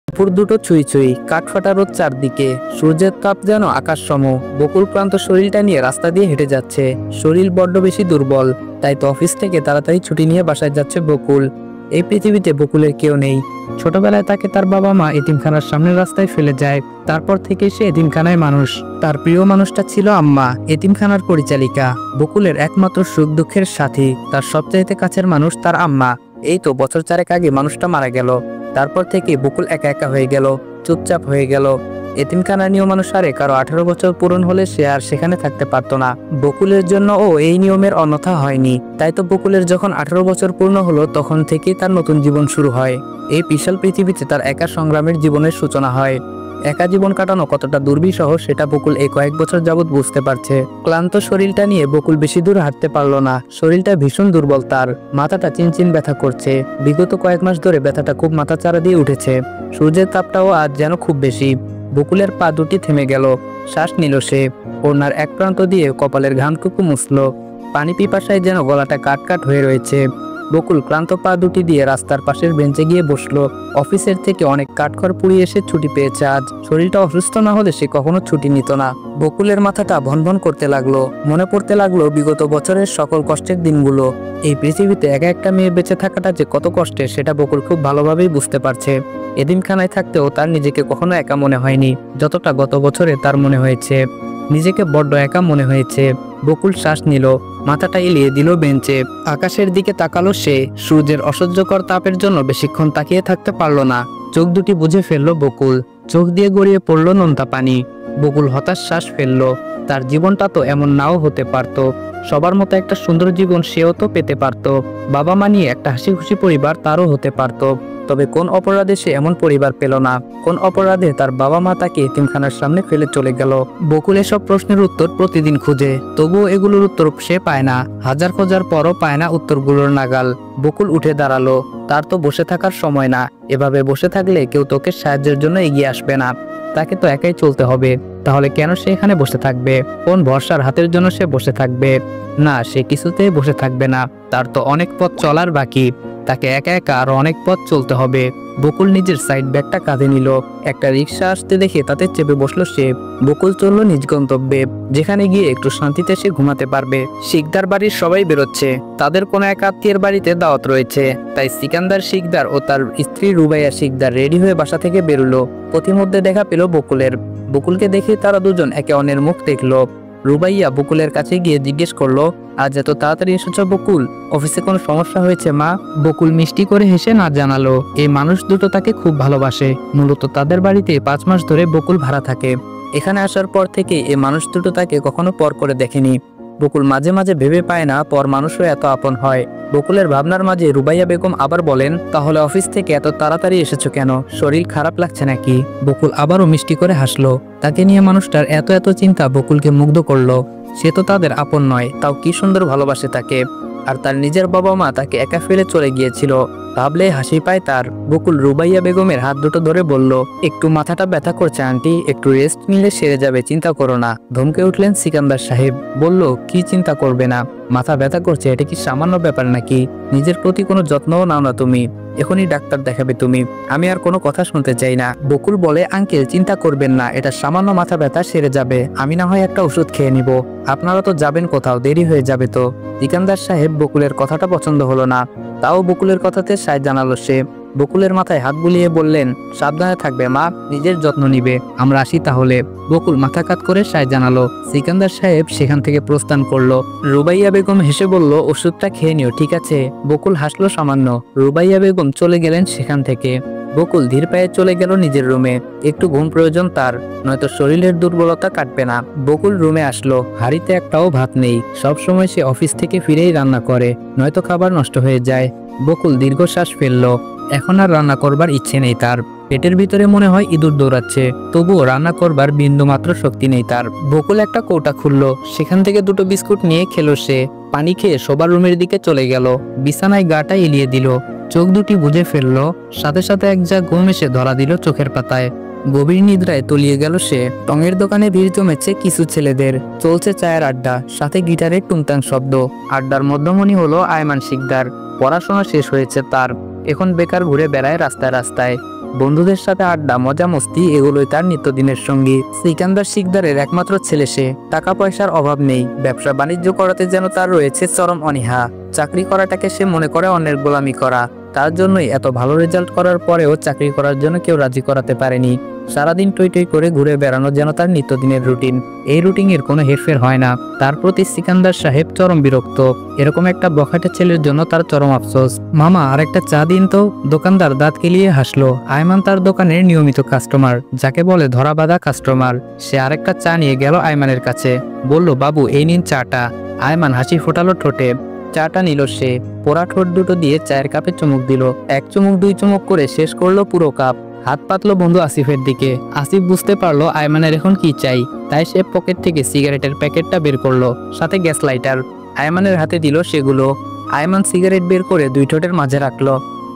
দুপুর দুটো ছুঁই ছুঁই, কাঠফাটা রোদ চারদিকে, সূর্যের তাপ যেন আকাশ সম। বকুল ক্লান্ত শরীরটা নিয়ে রাস্তা দিয়ে হেঁটে যাচ্ছে। শরীর বড্ড বেশি দুর্বল, তাই তো অফিস থেকে তাড়াতাড়ি ছুটি নিয়ে বাসায় যাচ্ছে বকুল। এই পৃথিবীতে বকুলের কেউ নেই। ছোটবেলায় তাকে তার বাবা মা এতিমখানার সামনের রাস্তায় ফেলে যায়। তারপর থেকে সে এতিমখানায় মানুষ। তার প্রিয় মানুষটা ছিল আম্মা, এতিমখানার পরিচালিকা। বকুলের একমাত্র সুখ দুঃখের সাথী, তার সবচাইতে কাছের মানুষ তার আম্মা। এই তো বছর চারেক আগে মানুষটা মারা গেল। তারপর থেকে বকুল একা একা হয়ে গেল, চুপচাপ হয়ে গেল। এতিমখানার নিয়ম অনুসারে কারো 18 বছর পূরণ হলে সে আর সেখানে থাকতে পারতো না। বকুলের জন্য এই নিয়মের অন্যথা হয়নি। তাই তো বকুলের যখন 18 বছর পূর্ণ হলো তখন থেকেই তার নতুন জীবন শুরু হয়। এই বিশাল পৃথিবীতে তার একা সংগ্রামের জীবনের সূচনা হয়। একা জীবন কাটানো কতটা দুর্বিষহ সেটা বকুল এই কয়েক বছর যাবৎ বুঝতে পারছে। ক্লান্ত শরীরটা নিয়ে বকুল বেশি দূর হাঁটতে পারলো না। শরীরটা ভীষণ দুর্বল, তার মাথাটা চিনচিন ব্যথা করছে। বিগত কয়েক মাস ধরে ব্যথাটা খুব মাথাচাড়া দিয়ে উঠেছে। সূর্যের তাপটাও আজ যেন খুব বেশি। বকুলের পা দুটি থেমে গেল। শ্বাস নিল সে। ওড়নার এক প্রান্ত দিয়ে কপালের ঘামটুকু মুছল। পানি পিপাসায় যেন গলাটা কাট কাট হয়ে রয়েছে। বকুল ক্লান্ত পা দুটি দিয়ে রাস্তার পাশের বেঞ্চে গিয়ে বসলো। অফিসের থেকে অনেক কাঠখড় পুড়িয়ে এসে ছুটি পেয়েছে আজ। শরীরটা অসুস্থ না হলে সে কখনো ছুটি নিত না। বকুলের মাথাটা ভনভন করতে লাগলো। মনে পড়তে লাগলো বিগত বছরের সকল কষ্টের দিনগুলো। এই পৃথিবীতে একা একটা মেয়ে বেঁচে থাকাটা যে কত কষ্টের সেটা বকুল খুব ভালোভাবেই বুঝতে পারছে। এতিমখানায় থাকতেও তার নিজেকে কখনো একা মনে হয়নি যতটা গত বছরে তার মনে হয়েছে। নিজেকে বড্ড একা মনে হয়েছে। বকুল শ্বাস নিল, মাথাটা এলিয়ে দিল বেঞ্চে। আকাশের দিকে তাকালো সে। সূর্যের অসহ্যকর তাপের জন্য বেশিক্ষণ তাকিয়ে থাকতে পারল না। চোখ দুটি বুজে ফেলল বকুল। চোখ দিয়ে গড়িয়ে পড়ল নোনতা পানি। বকুল হতাশ শ্বাস ফেলল। তার জীবনটা তো এমন নাও হতে পারত। সবার মতো একটা সুন্দর জীবন সেও তো পেতে পারত। বাবা মা নিয়ে একটা হাসি খুশি পরিবার তারও হতে পারত। তবে কোন অপরাধে সে এমন পরিবার পেল না? কোন অপরাধে তার বাবা মা তাকে এতিমখানার সামনে ফেলে চলে গেল? বকুল এসব প্রশ্নের উত্তর প্রতিদিন খুঁজে, তবুও এগুলোর উত্তর সে পায় না। হাজার খোঁজার পরও পায় না উত্তরগুলোর নাগাল। বকুল উঠে দাঁড়ালো। তার তো বসে থাকার সময় না। এভাবে বসে থাকলে কেউ তোকে সাহায্যের জন্য এগিয়ে আসবে না। তাকে তো একাই চলতে হবে। তাহলে কেন সে এখানে বসে থাকবে? কোন ভরসার হাতের জন্য সে বসে থাকবে? না, সে কিছুতেই বসে থাকবে না। তার তো অনেক পথ চলার বাকি। তাকে একা একা আরো অনেক পথ চলতে হবে। বকুল নিজের সাইড ব্যাগটা কাঁধে নিল। একটা রিক্সা আসতে দেখে তাতে চেপে বসলো সে। বকুল চলল নিজ গন্তব্যে, যেখানে গিয়ে একটু শান্তিতে সে ঘুমাতে পারবে। শিকদার বাড়ির সবাই বেরোচ্ছে। তাদের কোনো এক আত্মীয়ের বাড়িতে দাওয়াত রয়েছে। তাই সিকান্দার শিকদার ও তার স্ত্রী রুবাইয়া শিকদার রেডি হয়ে বাসা থেকে বেরোলো। পথিমধ্যে দেখা পেল বকুলের। বকুলকে দেখে তারা দুজন একে অন্যের মুখ দেখলো। রুবাইয়া বকুলের কাছে গিয়ে জিজ্ঞেস করলো, আজ এত তাড়াতাড়ি এসেছ বকুল? অফিসে কোনো সমস্যা হয়েছে মা? বকুল মিষ্টি করে হেসে না জানালো, এই মানুষ দুটো তাকে খুব ভালোবাসে। মূলত তাদের বাড়িতে 5 মাস ধরে বকুল ভাড়া থাকে। এখানে আসার পর থেকে এই মানুষ দুটো তাকে কখনো পর করে দেখেনি। বকুল মাঝে মাঝে ভেবে পায় না পর মানুষও এত আপন হয়। বকুলের ভাবনার মাঝে রুবাইয়া বেগম আবার বলেন, তাহলে অফিস থেকে এত তাড়াতাড়ি এসেছো কেন? শরীর খারাপ লাগছে নাকি? বকুল আবারও মিষ্টি করে হাসলো। তাকে নিয়ে মানুষটার এত এত চিন্তা বকুলকে মুগ্ধ করলো। সে তো তাদের আপন নয়, তাও কি সুন্দর ভালোবাসে তাকে। আর তার নিজের বাবা মা তাকে একা ফেলে চলে গিয়েছিল। ভাবলে হাসি পায় তার। বকুল রুবাইয়া বেগমের হাত দুটো ধরে বলল, একটু মাথাটা ব্যথা করছে আন্টি, একটু রেস্ট নিলে সেরে যাবে, চিন্তা করো না। ধমকে উঠলেন সিকান্দার সাহেব। বলল, কি চিন্তা করবে না? মাথা ব্যথা করছে, এটা কি সামান্য ব্যাপার নাকি? নিজের প্রতি কোনো যত্নও নাও না তুমি। এখনই ডাক্তার দেখাবে তুমি। আমি আর কোনো কথা শুনতে চাই না। বকুল বলে, আঙ্কেল চিন্তা করবেন না, এটা সামান্য মাথা ব্যথা সেরে যাবে। আমি না হয় একটা ওষুধ খেয়ে নিব। আপনারা তো যাবেন কোথাও, দেরি হয়ে যাবে তো। সিকান্দার সাহেব বকুলের কথাটা পছন্দ হলো না। তাও বকুলের কথাতে সায় জানালো সে। বকুলের মাথায় হাত বুলিয়ে বললেন, সাবধানে থাকবে মা, নিজের যত্ন নিবে। আমরা আসি তাহলে। বকুল মাথা কাত করে সায় জানালো। সিকান্দার সাহেব সেখান থেকে প্রস্থান করলো। রুবাইয়া বেগম হেসে বলল, ওষুধটা খেয়ে নিও, ঠিক আছে? বকুল হাসলো সামান্য। রুবাইয়া বেগম চলে গেলেন সেখান থেকে। বকুল ধীর পায়ে চলে গেল নিজের রুমে। একটু ঘুম প্রয়োজন তার, নয়তো শরীরের দুর্বলতা কাটবে না। বকুল রুমে আসলো। হাঁড়িতে একটাও ভাত নেই। সবসময় সে অফিস থেকে ফিরেই রান্না করে, নয়তো খাবার নষ্ট হয়ে যায়। বকুল দীর্ঘশ্বাস ফেললো। এখন আর রান্না করবার ইচ্ছে নেই তার। পেটের ভিতরে মনে হয় ইঁদুর দৌড়াচ্ছে, তবুও রান্না করবার বিন্দু মাত্র শক্তি নেই তার। বকুল একটা কৌটা খুললো। সেখান থেকে 2টো বিস্কুট নিয়ে খেলো সে। পানি খেয়ে সবার রুমের দিকে চলে গেল। বিছানায় গাটা এলিয়ে দিল। চোখ দুটি বুজে ফেললো। সাথে সাথে এক ঝাঁক ঘুম এসে ধরা দিল চোখের পাতায়। গভীর নিদ্রায় তলিয়ে গেল সে। টঙের দোকানে ভিড় জমেছে কিছু ছেলেদের। চলছে চায়ের আড্ডা, সাথে গিটারের টুংটাং শব্দ। আড্ডার মধ্যমণি হলো আয়মান শিকদার। পড়াশোনা শেষ হয়েছে তার। এখন বেকার ঘুরে বেড়ায় রাস্তায় রাস্তায়। বন্ধুদের সাথে আড্ডা, মজা মস্তি এগুলোই তার নিত্যদিনের সঙ্গী। সিকান্দার শিকদারের একমাত্র ছেলে সে। টাকা পয়সার অভাব নেই, ব্যবসা বাণিজ্য করাতে যেন তার রয়েছে চরম অনীহা। চাকরি করাটাকে সে মনে করে অন্যের গোলামি করা। তার জন্যই এত ভালো রেজাল্ট করার পরেও চাকরি করার জন্য কেউ রাজি করাতে পারেনি। সারাদিন টই টই করে ঘুরে বেড়ানো যেন তার নিত্যদিনের রুটিন। এই রুটিনের কোনো হেরফের হয় না। তার প্রতি সিকান্দার সাহেব চরম বিরক্ত। এরকম একটা বখাটে ছেলের জন্য তার চরম আফসোস। মামা, আর একটা চা দিন তো। দোকানদার দাঁত কেলিয়ে হাসলো। আয়মান তার দোকানের নিয়মিত কাস্টমার, যাকে বলে ধরা বাঁধা কাস্টমার। সে আরেকটা চা নিয়ে গেল আয়মানের কাছে, বলল, বাবু এই নিন চাটা। আয়মান হাসি ফোটালো ঠোঁটে। চাটা নিল সে। পোড়া ঠোঁট দুটো দিয়ে চায়ের কাপে চুমুক দিল। এক চুমুক দুই চুমুক করে শেষ করলো পুরো কাপ। হাত পাতলো বন্ধু আসিফের দিকে। আসিফ বুঝতে পারলো আয়মানের এখন কি চাই, তাই সে পকেট থেকে সিগারেটের প্যাকেটটা বের করলো, সাথে গ্যাস লাইটার। আয়মানের হাতে দিল সেগুলো। আয়মান সিগারেট বের করে দুই ঠোঁটের মাঝে রাখলো।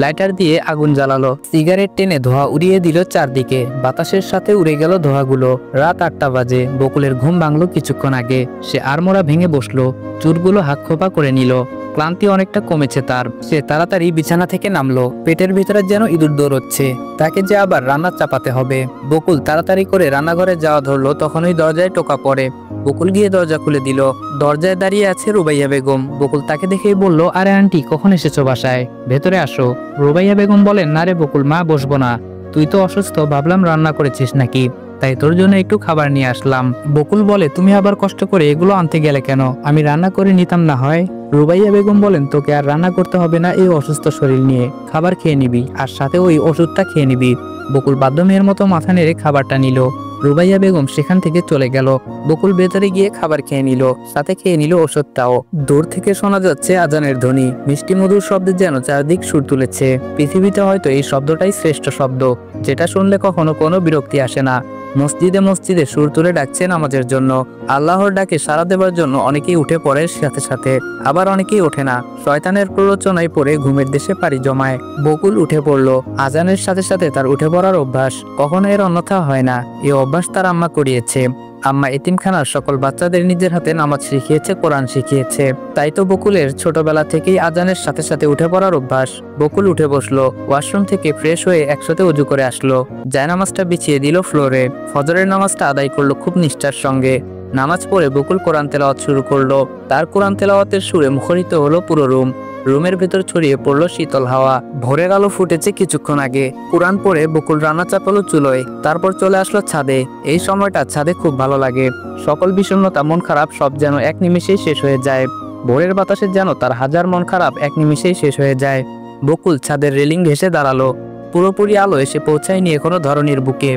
লাইটার দিয়ে আগুন জ্বালালো। সিগারেট টেনে ধোঁয়া উড়িয়ে দিল চারদিকে। বাতাসের সাথে উড়ে গেল ধোঁয়াগুলো। রাত 8টা বাজে। বকুলের ঘুম ভাঙলো কিছুক্ষণ আগে। সে আড়মোড়া ভেঙে বসলো, চুলগুলো হাত খোপা করে নিল। ক্লান্তি অনেকটা কমেছে তার। সে তাড়াতাড়ি বিছানা থেকে নামলো। পেটের ভিতরে যেন ইঁদুর দৌড়চ্ছে। তাকে যে আবার রান্না চাপাতে হবে। বকুল তাড়াতাড়ি করে রান্নাঘরে যাওয়া ধরলো, তখনই দরজায় টোকা পড়ে। বকুল গিয়ে দরজা খুলে দিল। দরজায় দাঁড়িয়ে আছে রুবাইয়া বেগম। বকুল তাকে দেখেই বলল, আরে আন্টি, কখন এসেছো বাসায়? ভেতরে আসো। রুবাইয়া বেগম বলেন, না রে বকুল, মা বসবো না। তুই তো অসুস্থ, ভাবলাম রান্না করেছিস নাকি, তাই তোর জন্য একটু খাবার নিয়ে আসলাম। বকুল বলে, তুমি আবার কষ্ট করে এগুলো আনতে গেলে কেন? আমি রান্না করে নিতাম না হয়। রুবাইয়া বেগম বলেন, তোকে আর রান্না করতে হবে না এই অসুস্থ শরীর নিয়ে। খাবার খেয়ে নিবি, আর সাথে ওই ওষুধটা খেয়ে নিবি। বকুল বাধ্য মেয়ের মতো মাথা নেড়ে খাবারটা নিল। রুবাইয়া বেগম সেখান থেকে চলে গেল। বকুল ভেতরে গিয়ে খাবার খেয়ে নিল, সাথে খেয়ে নিল ওষুধটাও। দূর থেকে শোনা যাচ্ছে আজানের ধ্বনি। মিষ্টি মধুর শব্দে যেন চারদিক সুর তুলেছে। পৃথিবীতে হয়তো এই শব্দটাই শ্রেষ্ঠ শব্দ, যেটা শুনলে কখনো কোনো বিরক্তি আসে না। মসজিদে মসজিদে সুর তুলে ডাকছে নামাজের জন্য। আল্লাহর ডাকে সাড়া দেওয়ার জন্য অনেকেই উঠে পড়ে সাথে সাথে, আবার অনেকেই ওঠে না। শয়তানের প্ররোচনায় পড়ে ঘুমের দেশে পাড়ি জমায়। বকুল উঠে পড়লো। আজানের সাথে সাথে তার উঠে পড়ার অভ্যাস, কখনো এর অন্যথা হয় না। এই অভ্যাস তার আম্মা করিয়েছে। আম্মা এতিমখানার সকল বাচ্চাদের নিজের হাতে নামাজ শিখিয়েছে, কোরআন শিখিয়েছে। তাই তো বকুলের ছোটবেলা থেকেই আজানের সাথে সাথে উঠে পড়ার অভ্যাস। বকুল উঠে বসলো। ওয়াশরুম থেকে ফ্রেশ হয়ে একসাথে উজু করে আসলো। জায়নামাজটা বিছিয়ে দিল ফ্লোরে। ফজরের নামাজটা আদায় করলো খুব নিষ্ঠার সঙ্গে। নামাজ পড়ে বকুল কোরআন তেলাওয়াত শুরু করলো। তার কোরআন তেলাওয়াতের সুরে মুখরিত হলো পুরো রুম। রুমের ভেতর ছড়িয়ে পড়লো শীতল হাওয়া। ভোরের আলো ফুটেছে কিছুক্ষণ আগে। কোরআন পড়ে বকুল রান্না চাপালো চুলোয়। তারপর চলে আসলো ছাদে। এই সময়টা ছাদে খুব ভালো লাগে। সকল বিষণ্ণতা, মন খারাপ সব যেন এক নিমেষেই শেষ হয়ে যায়। ভোরের বাতাসে যেন তার হাজার মন খারাপ এক নিমেষেই শেষ হয়ে যায়। বকুল ছাদের রেলিং ঘেঁষে দাঁড়ালো। পুরোপুরি আলো এসে পৌঁছায়নি এখনো ধরনীর বুকে।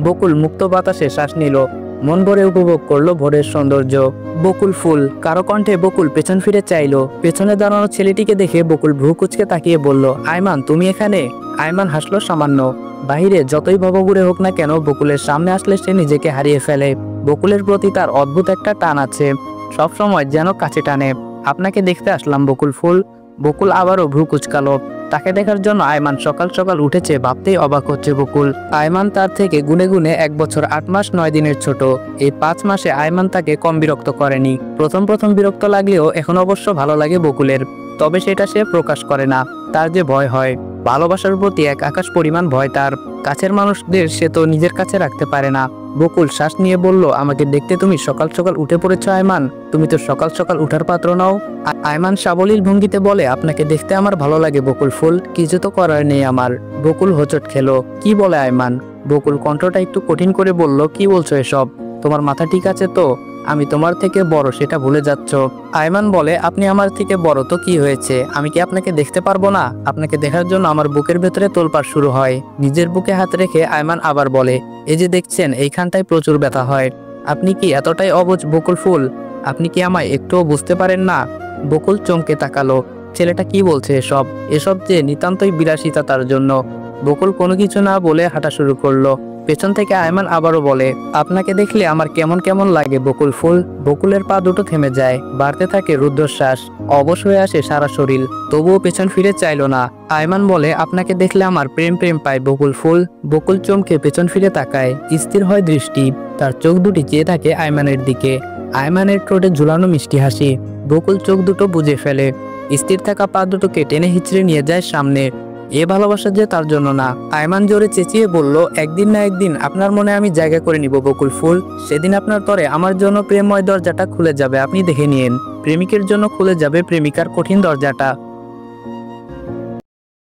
বকুল মুক্ত বাতাসে শ্বাস নিল। মন ভরে উপভোগ করলো ভোরের সৌন্দর্য। বকুল ফুল। কারো কণ্ঠে বকুল পেছন ফিরে চাইলো। পেছনে দাঁড়ানো ছেলেটিকে দেখে বকুল ভ্রু কুচকে তাকিয়ে বলল, আয়মান, তুমি এখানে? আয়মান হাসলো সামান্য। বাহিরে যতই ভবঘুরে হোক না কেন, বকুলের সামনে আসলে সে নিজেকে হারিয়ে ফেলে। বকুলের প্রতি তার অদ্ভুত একটা টান আছে, সব সময় যেন কাছে টানে। আপনাকে দেখতে আসলাম বকুল ফুল। বকুল আবারও ভ্রু কুচকালো। তাকে দেখার জন্য আয়মান সকাল সকাল উঠেছে ভাবতেই অবাক হচ্ছে বকুল। আয়মান তার থেকে গুনে গুনে 1 বছর 8 মাস 9 দিনের ছোট। এই 5 মাসে আয়মান তাকে কম বিরক্ত করেনি। প্রথম প্রথম বিরক্ত লাগলেও এখন অবশ্য ভালো লাগে বকুলের, তবে সেটা সে প্রকাশ করে না। তার যে ভয় হয়, ভালোবাসার প্রতি এক আকাশ পরিমাণ ভয় তার। কাছের মানুষদের সে তো নিজের কাছে রাখতে পারে না। বকুল শ্বাস নিয়ে বলল, আমাকে দেখতে তুমি সকাল সকাল উঠে পড়েছ আয়মান? তুমি তো সকাল সকাল উঠার পাত্র নাও। আয়মান সাবলীল ভঙ্গিতে বলে, আপনাকে দেখতে আমার ভালো লাগে বকুল ফুল, কিছু তো করার নেই আমার। বকুল হোঁচট খেলো। কি বলে আয়মান? বকুল কণ্ঠটা একটু কঠিন করে বলল, কি বলছো এসব? তোমার মাথা ঠিক আছে তো? আমি তোমার থেকে বড়, সেটা ভুলে যাচ্ছ। আয়মান বলে, আপনি আমার থেকে বড় তো কি হয়েছে? আমি কি আপনাকে দেখতে পারবো না? আপনাকে দেখার জন্য আমার বুকের ভেতরে তোলপাড় শুরু হয়। নিজের বুকে হাত রেখে আয়মান আবার বলে, এই যে দেখছেন, এইখানটায় প্রচুর ব্যথা হয়। আপনি কি এতটাই অবুঝ বকুল ফুল? আপনি কি আমায় একটুও বুঝতে পারেন না? বকুল চমকে তাকালো। ছেলেটা কি বলছে এসব? এসব যে নিতান্তই বিলাসিতা তার জন্য। বকুল কোনো কিছু না বলে হাঁটা শুরু করলো। পেছন থেকে আয়মান আবারও বলে, আপনাকে দেখলে আমার কেমন কেমন লাগে বকুল ফুল। বকুলের পা দুটো থেমে যায়, বাড়তে থাকে রুদ্ধশ্বাস, অবশ হয়ে আসে সারা শরীর। তবুও পেছন ফিরে চাইলো না। আয়মান বলে, আপনাকে দেখলে আমার প্রেম প্রেম পায় বকুল ফুল। বকুল চমকে পেছন ফিরে তাকায়। স্থির হয় দৃষ্টি। তার চোখ দুটি চেয়ে থাকে আয়মানের দিকে। আয়মানের ঠোঁটে ঝুলানো মিষ্টি হাসি। বকুল চোখ দুটো বুজে ফেলে। স্থির থাকা পা দুটোকে টেনে হিচড়ে নিয়ে যায় সামনে। এ ভালোবাসা যে তার জন্য না। আয়মান জোরে চেঁচিয়ে বলল, একদিন না একদিন আপনার মনে আমি জায়গা করে নিব বকুল ফুল। সেদিন আপনার তরে আমার জন্য প্রেমময় দরজাটা খুলে যাবে, আপনি দেখে নিন। প্রেমিকের জন্য খুলে যাবে প্রেমিকার কঠিন দরজাটা।